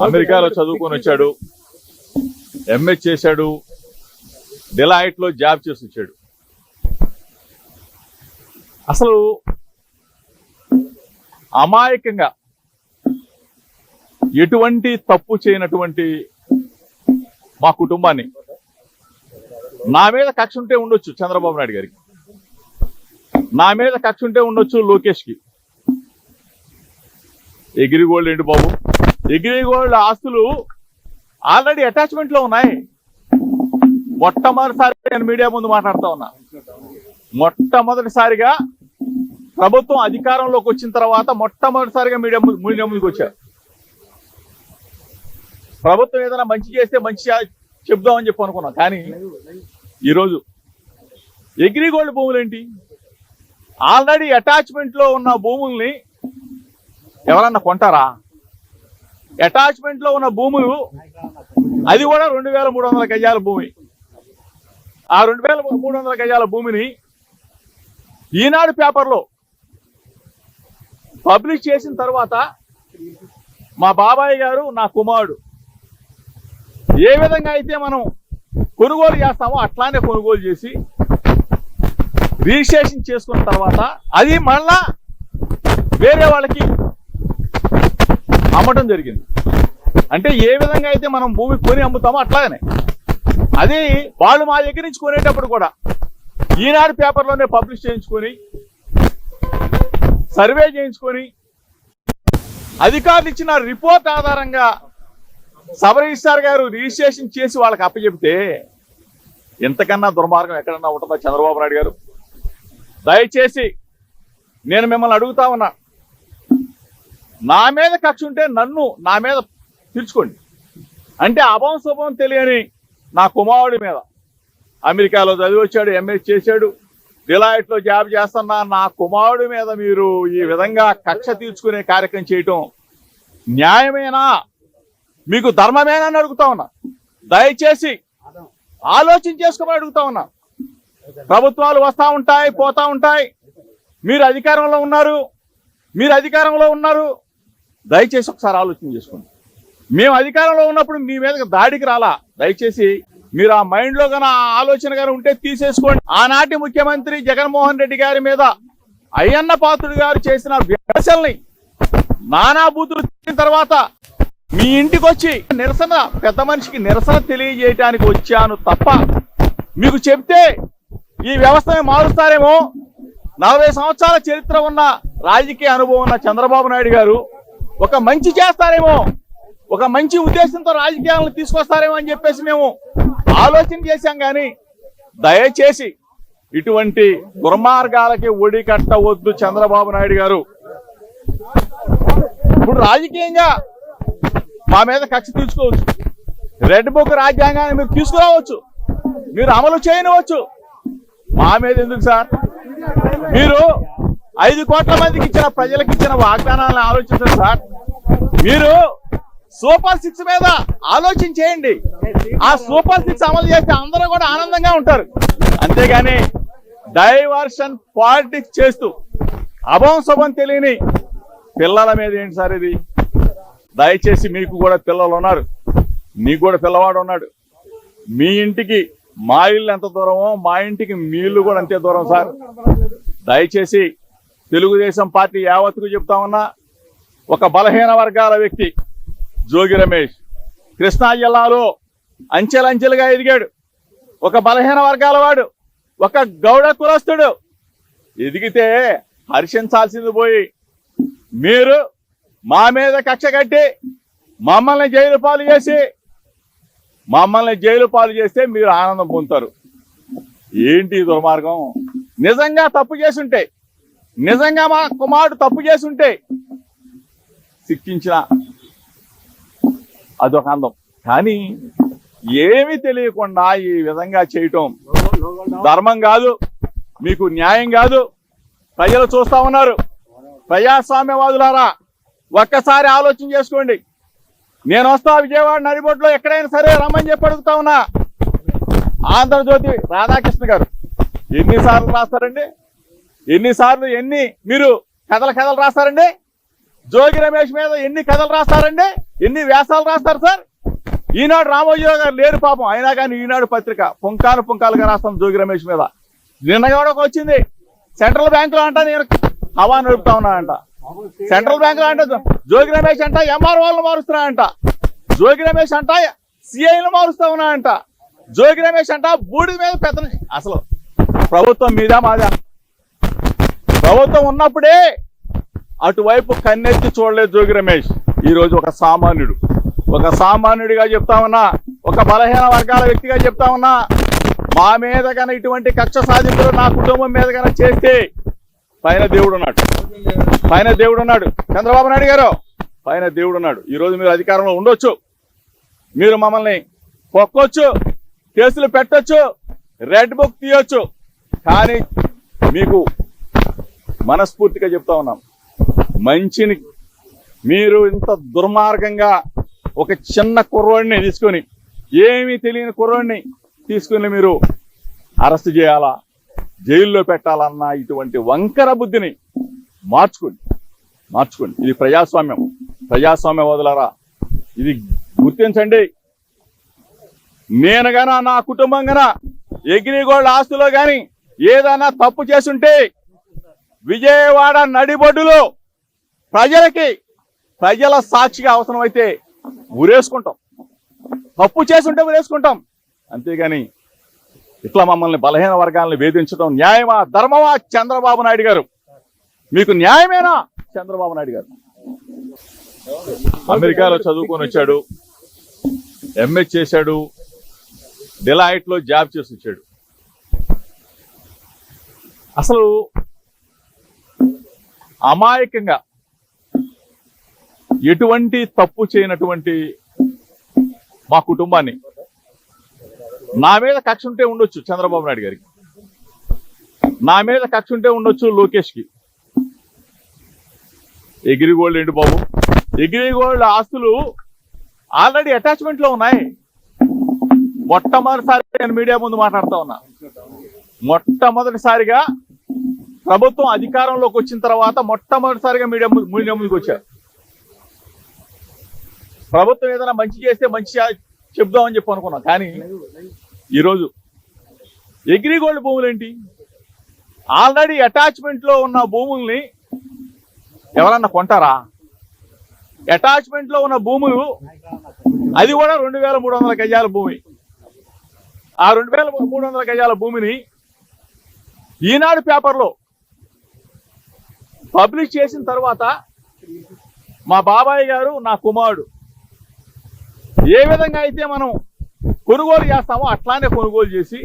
అమెరికాలో చదువుకొని వచ్చాడు, ఎంఏ చేశాడు, డిలాయిట్ లో జాబ్ చేసి వచ్చాడు. అసలు అమాయకంగా ఎటువంటి తప్పు చేయనటువంటి మా కుటుంబాన్ని, నా మీద కక్ష ఉంటే ఉండొచ్చు చంద్రబాబు నాయుడు గారికి, నా మీద కక్ష ఉంటే ఉండొచ్చు లోకేష్కి. ఎగిరిగోల్డ్ ఏంటి బాబు? ఎగిరిగోల్డ్ ఆస్తులు ఆల్రెడీ అటాచ్మెంట్ లో ఉన్నాయి. మొట్టమొదటిసారి నేను మీడియా ముందు మాట్లాడుతా ఉన్నా. మొట్టమొదటిసారిగా ప్రభుత్వం అధికారంలోకి వచ్చిన తర్వాత మొట్టమొదటిసారిగా మీడియా ముందుకు వచ్చారు. ప్రభుత్వం ఏదైనా మంచి చేస్తే మంచి చెప్దామని చెప్పి అనుకున్నాం. కానీ ఈరోజు ఎగ్రిగోల్డ్ భూములు ఏంటి? ఆల్రెడీ అటాచ్మెంట్ లో ఉన్న భూముల్ని ఎవరన్నా కొంటారా? అటాచ్మెంట్ లో ఉన్న భూములు, అది కూడా 2300 గజాల భూమి. ఆ 2300 గజాల భూమిని ఈనాడు పేపర్లో పబ్లిష్ చేసిన తర్వాత మా బాబాయ్ గారు, నా కుమారుడు ఏ విధంగా అయితే మనం కొనుగోలు చేస్తామో అట్లానే కొనుగోలు చేసి రిజిస్ట్రేషన్ చేసుకున్న తర్వాత అది మళ్ళా వేరే వాళ్ళకి అమ్మటం జరిగింది. అంటే ఏ విధంగా అయితే మనం భూమి కొని అమ్ముతామో అట్లాగనే అది వాళ్ళు మా దగ్గర నుంచి కొనేటప్పుడు కూడా ఈనాడు పేపర్లోనే పబ్లిష్ చేయించుకొని, సర్వే చేయించుకొని, అధికారులు ఇచ్చిన రిపోర్ట్ ఆధారంగా సబ్ రిజిస్ట్రార్ గారు రిజిస్ట్రేషన్ చేసి వాళ్ళకి అప్పచెప్తే ఎంతకన్నా దుర్మార్గం ఎక్కడన్నా ఉంటుందా చంద్రబాబు నాయుడు గారు? దయచేసి నేను మిమ్మల్ని అడుగుతా ఉన్నా, నా మీద కక్ష ఉంటే నా మీద తీర్చుకోండి. అంటే అభం శుభం తెలియని నా కుమారుడి మీద, అమెరికాలో చదివి వచ్చాడు, ఎంఏ చేశాడు, డిలాయిట్ లో జాబ్ చేస్తున్నా నా కుమారుడి మీద మీరు ఈ విధంగా కక్ష తీర్చుకునే కార్యక్రమం చేయటం న్యాయమేనా? మీకు ధర్మమేనా అని అడుగుతా ఉన్నా. దయచేసి ఆలోచన చేసుకోమని అడుగుతా ఉన్నా. ప్రభుత్వాలు వస్తూ ఉంటాయి, పోతా ఉంటాయి. మీరు అధికారంలో ఉన్నారు, దయచేసి ఒకసారి ఆలోచన చేసుకోండి. మేము అధికారంలో ఉన్నప్పుడు మీ మీద దాడికి రాలా. దయచేసి మీరు ఆ మైండ్ లో గానీ ఆ ఆలోచన గానీ ఉంటే తీసేసుకోండి. ఆనాటి ముఖ్యమంత్రి జగన్మోహన్ రెడ్డి గారి మీద అయ్యన్న పాత్రుడు గారు చేసిన విమర్శల్ని, నానా బూతులు తిరిగిన తర్వాత మీ ఇంటికి వచ్చి నిరసన, పెద్ద మనిషికి నిరసన తెలియజేయడానికి వచ్చాను తప్ప మీకు చెప్తే ఈ వ్యవస్థని మారుస్తారేమో, 40 సంవత్సరాల చరిత్ర ఉన్న రాజకీయ అనుభవం ఉన్న చంద్రబాబు నాయుడు గారు ఒక మంచి చేస్తారేమో, ఒక మంచి ఉద్దేశంతో రాజకీయాలను తీసుకొస్తారేమో అని చెప్పేసి మేము ఆలోచన చేశాం. కానీ దయచేసి ఇటువంటి దుర్మార్గాలకి ఒడి కట్టవద్దు చంద్రబాబు నాయుడు గారు. ఇప్పుడు రాజకీయంగా మా మీద కక్ష తీసుకోవచ్చు, రెడ్ బుక్ రాజ్యాంగాన్ని మీరు తీసుకురావచ్చు, మీరు అమలు చేయనివచ్చు. మా మీద ఎందుకు సార్? మీరు 5 కోట్ల మందికి ఇచ్చిన, ప్రజలకు ఇచ్చిన వాగ్దానాలను ఆలోచించండి సార్. మీరు సూపర్ 6 మీద ఆలోచన చేయండి. ఆ సూపర్ 6 అమలు చేస్తే అందరూ కూడా ఆనందంగా ఉంటారు. అంతేగాని డైవర్షన్ పాలిటిక్స్ చేస్తూ అభం శుభం తెలియని పిల్లల మీద ఏంటి సార్ ఇది? దయచేసి మీకు కూడా పిల్లలు ఉన్నారు, నీకు కూడా పిల్లవాడు ఉన్నాడు. మీ ఇంటికి మా ఇల్లు ఎంత దూరమో మా ఇంటికి మీ ఇల్లు కూడా అంతే దూరం సార్. దయచేసి తెలుగుదేశం పార్టీ యావత్తుకు చెప్తా ఉన్నా, ఒక బలహీన వర్గాల వ్యక్తి జోగి రమేష్ కృష్ణా జిల్లాలో అంచెలంచెలుగా ఎదిగాడు. ఒక బలహీన వర్గాల వాడు, ఒక గౌడ కులస్తుడు ఎదిగితే హర్షించాల్సింది పోయి మీరు మా మీద కక్ష కట్టి మమ్మల్ని జైలు పాలు చేస్తే మీరు ఆనందం పొందుతారు. ఏంటి దుర్మార్గం? నిజంగా తప్పు చేసుంటే, నిజంగా మా కుమారుడు తప్పు చేసుంటే శిక్షించిన అదొక అందం. కానీ ఏమీ తెలియకుండా ఈ విధంగా చేయటం ధర్మం కాదు, మీకు న్యాయం కాదు. ప్రజలు చూస్తా ఉన్నారు. ప్రజాస్వామ్యవాదులారా, ఒక్కసారి ఆలోచన చేసుకోండి. నేను వస్తా విజయవాడ నడిబొడ్లో ఎక్కడైనా సరే రమ్మని చెప్పి అడుగుతా ఉన్నా. ఆంధ్రజ్యోతి రాధాకృష్ణ గారు ఎన్నిసార్లు రాస్తారండి? మీరు కథలు రాస్తారండి? జోగి రమేష్ మీద ఎన్ని కథలు రాస్తారండి, ఎన్ని వ్యాసాలు రాస్తారు సార్. ఈనాడు రామోజీరావు గారు లేరు పాపం, అయినా కానీ ఈనాడు పత్రిక పుంకాలుగా రాస్తాం జోగి రమేష్ మీద. నిన్న కూడా వచ్చింది, సెంట్రల్ బ్యాంకులో అంట నేను హవా నడుపుతా ఉన్నానంట. సెంట్రల్ బ్యాంకులో అంట జోగి రమేష్ అంట ఎంఆర్ఓలను మారుస్తున్నాయంట, జోగి రమేష్ అంట సిఐలు మారుస్తా ఉన్నాయంట, జోగి రమేష్ అంట బూడిద మీద పెద్ద. అసలు ప్రభుత్వం మీద మాదా? ప్రభుత్వం ఉన్నప్పుడే అటువైపు కన్నెత్తి చూడలేదు జోగి రమేష్. ఈరోజు ఒక సామాన్యుడిగా చెప్తా ఉన్నా, ఒక బలహీన వర్గాల వ్యక్తిగా చెప్తా ఉన్నా, మా మీద కన్నా ఇటువంటి కక్ష సాధింపులు నా కుటుంబం మీద కన్నా చేస్తే పైన దేవుడు ఉన్నాడు. చంద్రబాబు నాయుడు గారు పైన దేవుడు ఉన్నాడు. ఈరోజు మీరు అధికారంలో ఉండొచ్చు, మీరు మమ్మల్ని పొక్కొచ్చు, కేసులు పెట్టొచ్చు, రెడ్ బుక్ తీయొచ్చు. కానీ మీకు మనస్ఫూర్తిగా చెప్తా ఉన్నాం, మంచిని మీరు ఇంత దుర్మార్గంగా ఒక చిన్న కుర్రోడిని తీసుకొని, ఏమీ తెలియని కుర్రోడిని తీసుకుని మీరు అరెస్ట్ చేయాలా, జైల్లో పెట్టాలన్న ఇటువంటి వంకర బుద్ధిని మార్చుకోండి. ఇది ప్రజాస్వామ్యం వదలరా, ఇది గుర్తించండి. నేను గానా నా కుటుంబం గానా అగ్రిగోల్డ్ ఆస్తులో గాని ఏదైనా తప్పు చేసుంటే విజయవాడ నడిబొడ్డులో ప్రజల సాక్షిగా అవసరమైతే ఊరేసుకుంటాం, తప్పు చేసుంటే ఊరేసుకుంటాం. అంతేగాని ఇట్లా మమ్మల్ని బలహీన వర్గాలను వేధించడం న్యాయమా, ధర్మమా? చంద్రబాబు నాయుడు గారు మీకు న్యాయమేనా? చంద్రబాబు నాయుడు గారు అమెరికాలో చదువుకొని వచ్చాడు, ఎంఏ చేశాడు, డిలాయిట్ లో జాబ్ చేసి వచ్చాడు. అసలు అమాయకంగా ఎటువంటి తప్పు చేయనటువంటి మా కుటుంబాన్ని, నా మీద కక్ష ఉంటే ఉండొచ్చు చంద్రబాబు నాయుడు గారికి, నా మీద కక్ష ఉంటే ఉండొచ్చు లోకేష్కి. అగ్రిగోల్డ్ ఏంటి బాబు? అగ్రిగోల్డ్ ఆస్తులు ఆల్రెడీ అటాచ్మెంట్ లో ఉన్నాయి. మొట్టమొదటిసారి నేను మీడియా ముందు మాట్లాడుతా ఉన్నా, మొట్టమొదటిసారిగా ప్రభుత్వం అధికారంలోకి వచ్చిన తర్వాత మొట్టమొదటిసారిగా మీడియా ముందుకు వచ్చారు. ప్రభుత్వం ఏదైనా మంచి చేస్తే మంచి చెప్దామని చెప్పి అనుకున్నాం. కానీ ఈరోజు అగ్రిగోల్డ్ భూములు ఏంటి? ఆల్రెడీ అటాచ్మెంట్ లో ఉన్న భూముల్ని ఎవరన్నా కొంటారా? అటాచ్మెంట్ లో ఉన్న భూములు, అది కూడా 2300 గజాల భూమి. ఆ 2300 గజాల భూమిని ఈనాడు పేపర్లో పబ్లిష్ చేసిన తర్వాత మా బాబాయ్ గారు, నా కుమారుడు ఏ విధంగా అయితే మనం కొనుగోలు చేస్తామో అట్లానే కొనుగోలు చేసి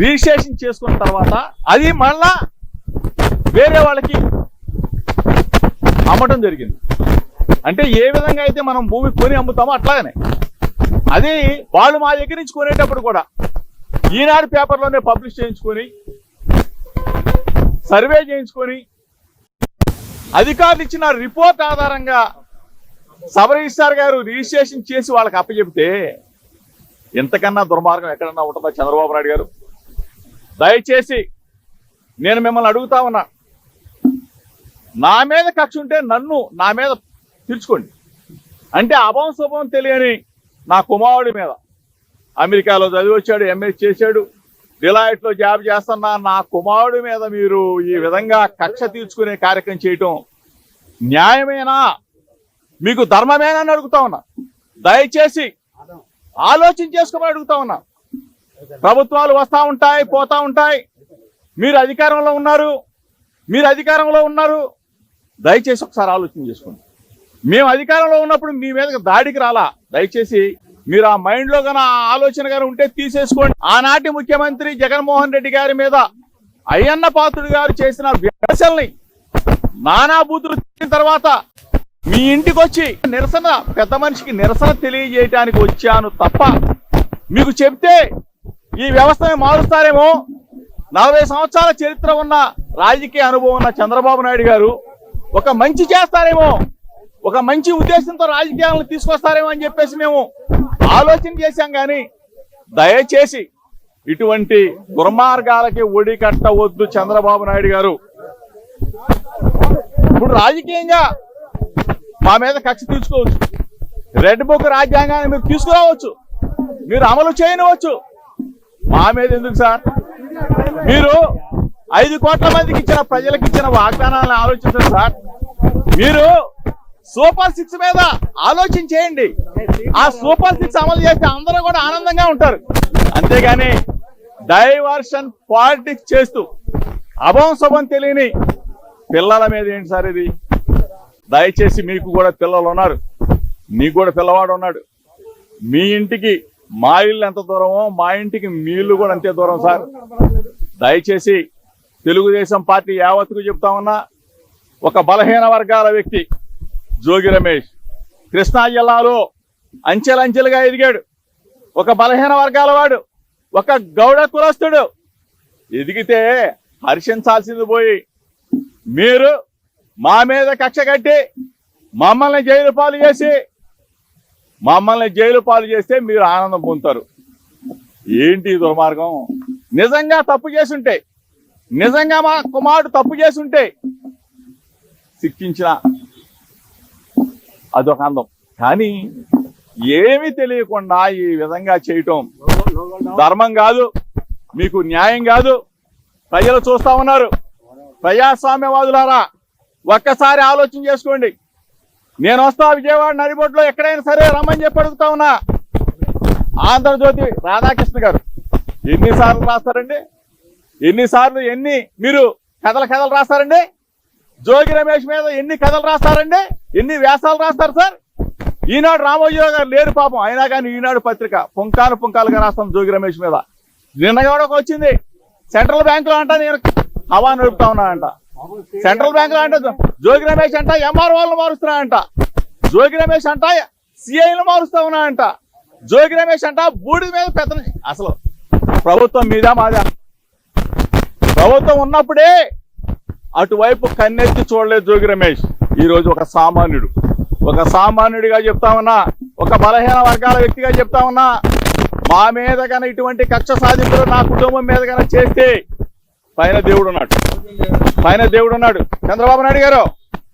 రిజిస్ట్రేషన్ చేసుకున్న తర్వాత అది మళ్ళా వేరే వాళ్ళకి అమ్మటం జరిగింది. అంటే ఏ విధంగా అయితే మనం భూమి కొని అమ్ముతామో అట్లాగనే అది వాళ్ళు మా దగ్గర నుంచి కొనేటప్పుడు కూడా ఈనాడు పేపర్లోనే పబ్లిష్ చేయించుకొని, సర్వే చేయించుకొని, అధికారులు ఇచ్చిన రిపోర్ట్ ఆధారంగా సబ్ రిజిస్ట్రార్ గారు రిజిస్ట్రేషన్ చేసి వాళ్ళకి అప్పచెప్తే ఎంతకన్నా దుర్మార్గం ఎక్కడన్నా ఉంటుందా చంద్రబాబు నాయుడు గారు? దయచేసి నేను మిమ్మల్ని అడుగుతా ఉన్నా, నా మీద కక్ష ఉంటే నా మీద తీర్చుకోండి. అంటే అభం శుభం తెలియని నా కుమారుడి మీద, అమెరికాలో చదివి వచ్చాడు, ఎంఏ చేశాడు, డిలాయిట్ లో జాబ్ చేస్తున్నా నా కుమారుడి మీద మీరు ఈ విధంగా కక్ష తీర్చుకునే కార్యక్రమం చేయటం న్యాయమేనా? మీకు ధర్మమేనా అని అడుగుతా ఉన్నా. దయచేసి ఆలోచన చేసుకోమని అడుగుతా ఉన్నా. ప్రభుత్వాలు వస్తూ ఉంటాయి, పోతా ఉంటాయి. మీరు అధికారంలో ఉన్నారు, దయచేసి ఒకసారి ఆలోచన చేసుకోండి. మేము అధికారంలో ఉన్నప్పుడు మీ మీద దాడికి రాలా. దయచేసి మీరు ఆ మైండ్ లో గానీ ఆ ఆలోచన గానీ ఉంటే తీసేసుకోండి. ఆనాటి ముఖ్యమంత్రి జగన్మోహన్ రెడ్డి గారి మీద అయ్యన్న పాత్రుడు గారు చేసిన వ్యాఖ్యల్ని నానా బూతులు తిట్టిన తర్వాత మీ ఇంటికి వచ్చి నిరసన, పెద్ద మనిషికి నిరసన తెలియజేయడానికి వచ్చాను తప్ప మీకు చెప్తే ఈ వ్యవస్థని మారుస్తారేమో, 40 సంవత్సరాల చరిత్ర ఉన్న రాజకీయ అనుభవం ఉన్న చంద్రబాబు నాయుడు గారు ఒక మంచి చేస్తారేమో, ఒక మంచి ఉద్దేశంతో రాజకీయాలను తీసుకొస్తారేమో అని చెప్పేసి మేము ఆలోచన చేశాం. కానీ దయచేసి ఇటువంటి దుర్మార్గాలకి ఒడి కట్టవద్దు చంద్రబాబు నాయుడు గారు. ఇప్పుడు రాజకీయంగా మా మీద కక్ష తీర్చుకోవచ్చు. రెడ్ బుక్ రాజ్యాంగాన్ని మీరు తీసుకురావచ్చు, మీరు అమలు చేయనివచ్చు. మా మీద ఎందుకు సార్? మీరు 5 కోట్ల మందికి ఇచ్చిన ప్రజలకు ఇచ్చిన వాగ్దానాలను ఆలోచించండి సార్. మీరు సూపర్ 6 మీద ఆలోచన చేయండి. ఆ సూపర్ 6 అమలు చేస్తే అందరూ కూడా ఆనందంగా ఉంటారు. అంతేగాని డైవర్షన్ పాలిటిక్స్ చేస్తూ అభం శుభం తెలియని పిల్లల మీద ఏంటి సార్ ఇది? దయచేసి మీకు కూడా పిల్లలు ఉన్నారు, మీకు కూడా పిల్లవాడు ఉన్నాడు. మీ ఇంటికి మా ఇల్లు ఎంత దూరమో మా ఇంటికి మీ ఇల్లు కూడా అంతే దూరం సార్. దయచేసి తెలుగుదేశం పార్టీ యావత్తుకు చెప్తా ఉన్నా, ఒక బలహీన వర్గాల వ్యక్తి జోగి రమేష్ కృష్ణా జిల్లాలో అంచెలంచెలుగా ఎదిగాడు. ఒక బలహీన వర్గాల వాడు, ఒక గౌడ కులస్తుడు ఎదిగితే హర్షించాల్సింది పోయి మీరు మా మీద కక్ష కట్టి మమ్మల్ని జైలు పాలు చేస్తే మీరు ఆనందం పొందుతారు. ఏంటి దుర్మార్గం? నిజంగా తప్పు చేసుంటే, నిజంగా మా కుమారుడు తప్పు చేసుంటే శిక్షించిన అదొక అందం. కానీ ఏమీ తెలియకుండా ఈ విధంగా చేయటం ధర్మం కాదు, మీకు న్యాయం కాదు. ప్రజలు చూస్తా ఉన్నారు. ప్రజాస్వామ్యవాదులారా, ఒక్కసారి ఆలోచన చేసుకోండి. నేను వస్తా విజయవాడ నడిబొడ్లో ఎక్కడైనా సరే రమ్మని చెప్పి అడుగుతా ఉన్నా. ఆంధ్రజ్యోతి రాధాకృష్ణ గారు ఎన్నిసార్లు రాస్తారండి? ఎన్ని మీరు కథలు రాస్తారండి? జోగి రమేష్ మీద ఎన్ని కథలు రాస్తారండి? ఎన్ని వ్యాసాలు రాస్తారు సార్? ఈనాడు రామోజీరావు గారు లేరు పాపం, అయినా కానీ ఈనాడు పత్రిక పుంకాలుగా రాస్తాం జోగి రమేష్ మీద. నిన్న కూడా వచ్చింది, సెంట్రల్ బ్యాంకులో అంట నేను హవా నడుపుతా ఉన్నానంట. సెంట్రల్ బ్యాంకులో అంటే జోగి రమేష్ అంట ఎంఆర్ఓలను మారుస్తున్నాడంట. జోగి రమేష్ అంట సిఐలను మారుస్తా ఉన్నాడంట. జోగి రమేష్ అంట బూడిద మీద పెద్ద. అసలు ప్రభుత్వం మీద మాదా? ప్రభుత్వం ఉన్నప్పుడే అటువైపు కన్నెత్తి చూడలేదు జోగి రమేష్. ఈరోజు ఒక సామాన్యుడిగా చెప్తా ఉన్నా, ఒక బలహీన వర్గాల వ్యక్తిగా చెప్తా ఉన్నా, మా మీద కన్నా ఇటువంటి కక్ష సాధింపులు నా కుటుంబం మీద కన్నా చేస్తే పైన దేవుడు ఉన్నాడు. చంద్రబాబు నాయుడు గారు,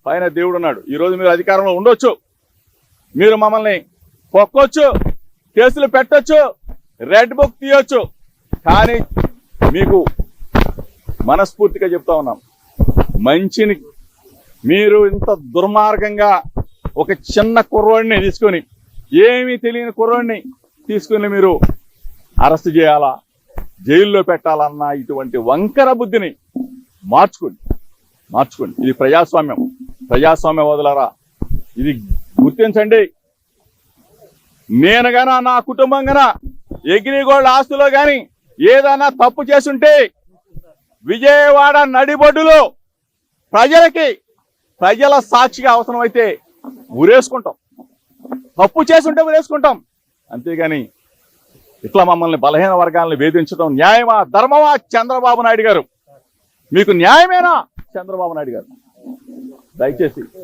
పైన దేవుడు ఉన్నాడు. ఈరోజు మీరు అధికారంలో ఉండొచ్చు, మీరు మమ్మల్ని పొక్కొచ్చు, కేసులు పెట్టొచ్చు, రెడ్ బుక్ తీయొచ్చు. కానీ మీకు మనస్ఫూర్తిగా చెప్తా ఉన్నాం, మంచిని మీరు ఇంత దుర్మార్గంగా ఒక చిన్న కుర్రోడిని తీసుకొని, ఏమీ తెలియని కుర్రోడిని తీసుకుని మీరు అరెస్ట్ చేయాలా, జైల్లో పెట్టాలన్న ఇటువంటి వంకర బుద్ధిని మార్చుకోండి. ఇది ప్రజాస్వామ్యవాదులారా, ఇది గుర్తించండి. నేను గానా, నా కుటుంబం గానా అగ్రిగోల్డ్ ఆస్తులో కానీ ఏదైనా తప్పు చేసుంటే విజయవాడ నడిబొడ్డులో ప్రజల సాక్షిగా అవసరమైతే ఊరేసుకుంటాం. తప్పు చేసుంటే ఊరేసుకుంటాం. అంతేగాని ఇట్లా మమ్మల్ని బలహీన వర్గాలను వేధించడం న్యాయమా, ధర్మమా? చంద్రబాబు నాయుడు గారు, మీకు న్యాయమేనా? చంద్రబాబు నాయుడు గారు, దయచేసి